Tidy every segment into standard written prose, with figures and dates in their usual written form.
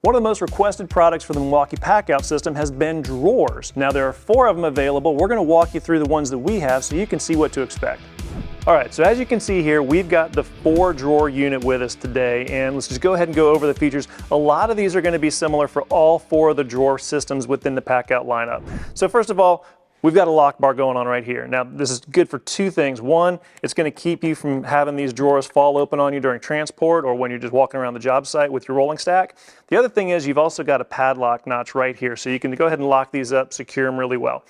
One of the most requested products for the Milwaukee Packout system has been drawers. Now there are 4 of them available. We're going to walk you through the ones that we have so you can see what to expect. All right, so as you can see here, we've got the 4-drawer unit with us today, and let's just go ahead and go over the features. A lot of these are going to be similar for all 4 of the drawer systems within the Packout lineup. So first of all, we've got a lock bar going on right here. Now this is good for 2 things. One, it's going to keep you from having these drawers fall open on you during transport or when you're just walking around the job site with your rolling stack. The other thing is you've also got a padlock notch right here, so you can go ahead and lock these up, secure them really well.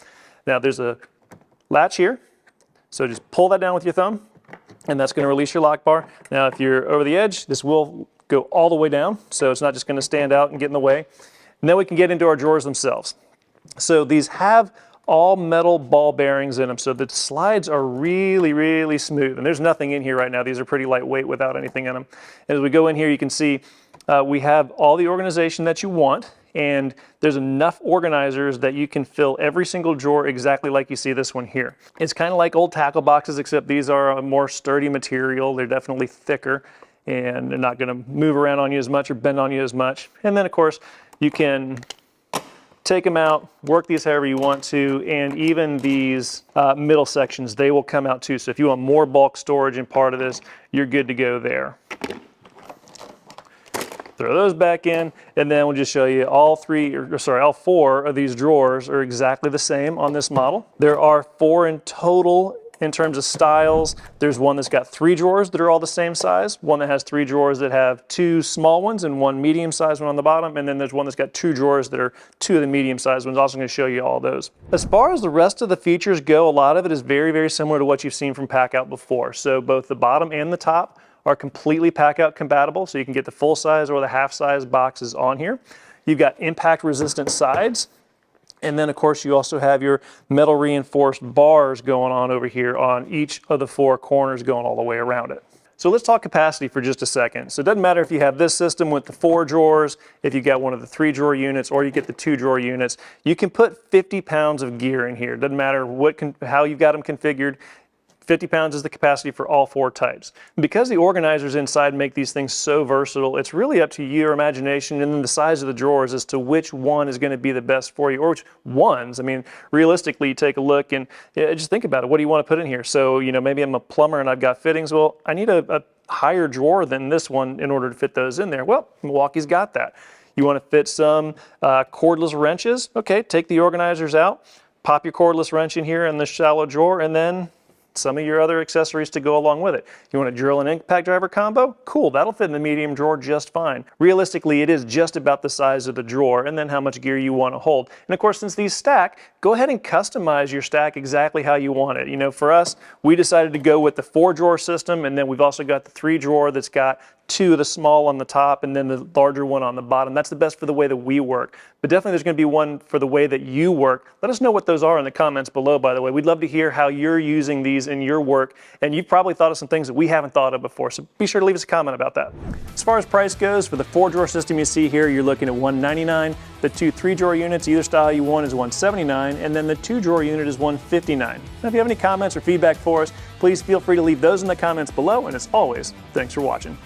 Now there's a latch here, so just pull that down with your thumb and that's going to release your lock bar. Now if you're over the edge, this will go all the way down, so it's not just going to stand out and get in the way. And then we can get into our drawers themselves. So these have all metal ball bearings in them, so the slides are really smooth, and there's nothing in here right now. These are pretty lightweight without anything in them. And as we go in here, you can see we have all the organization that you want, and there's enough organizers that you can fill every single drawer exactly like you see this one here. It's kind of like old tackle boxes, except these are a more sturdy material. They're definitely thicker, and they're not going to move around on you as much or bend on you as much. And then of course you can take them out, work these however you want to, and even these middle sections, they will come out too. So if you want more bulk storage in part of this, you're good to go there. Throw those back in, and then we'll just show you all 4 of these drawers are exactly the same on this model. There are 4 in total in terms of styles. There's one that's got 3 drawers that are all the same size, one that has 3 drawers that have 2 small ones and 1 medium-sized one on the bottom, and then there's one that's got 2 drawers that are 2 of the medium-sized ones. Also going to show you all those. As far as the rest of the features go, a lot of it is very similar to what you've seen from Packout before. So both the bottom and the top are completely Packout compatible, so you can get the full size or the half size boxes on here. You've got impact resistant sides. And then of course you also have your metal reinforced bars going on over here on each of the 4 corners going all the way around it. So let's talk capacity for just a second. So it doesn't matter if you have this system with the 4 drawers, if you got one of the 3-drawer units, or you get the 2-drawer units, you can put 50 pounds of gear in here. It doesn't matter how you've got them configured. 50 pounds is the capacity for all 4 types. Because the organizers inside make these things so versatile, it's really up to your imagination and then the size of the drawers as to which one is going to be the best for you, or which ones. I mean, realistically, you take a look and just think about it. What do you want to put in here? So, you know, maybe I'm a plumber and I've got fittings. Well, I need a higher drawer than this one in order to fit those in there. Well, Milwaukee's got that. You want to fit some cordless wrenches? Okay, take the organizers out, pop your cordless wrench in here in the shallow drawer, and then some of your other accessories to go along with it. You want a drill and impact driver combo? Cool, that'll fit in the medium drawer just fine. Realistically, it is just about the size of the drawer and then how much gear you want to hold. And of course, since these stack, go ahead and customize your stack exactly how you want it. You know, for us, we decided to go with the 4-drawer system, and then we've also got the 3-drawer that's got 2 of the small on the top and then the larger one on the bottom. That's the best for the way that we work. But definitely there's going to be one for the way that you work. Let us know what those are in the comments below, by the way. We'd love to hear how you're using these in your work, and you've probably thought of some things that we haven't thought of before, so be sure to leave us a comment about that. As far as price goes, for the 4-drawer system you see here, you're looking at $199. The 2 3-drawer units, either style you want, is $179, and then the 2-drawer unit is $159. Now, if you have any comments or feedback for us, please feel free to leave those in the comments below, and as always, thanks for watching.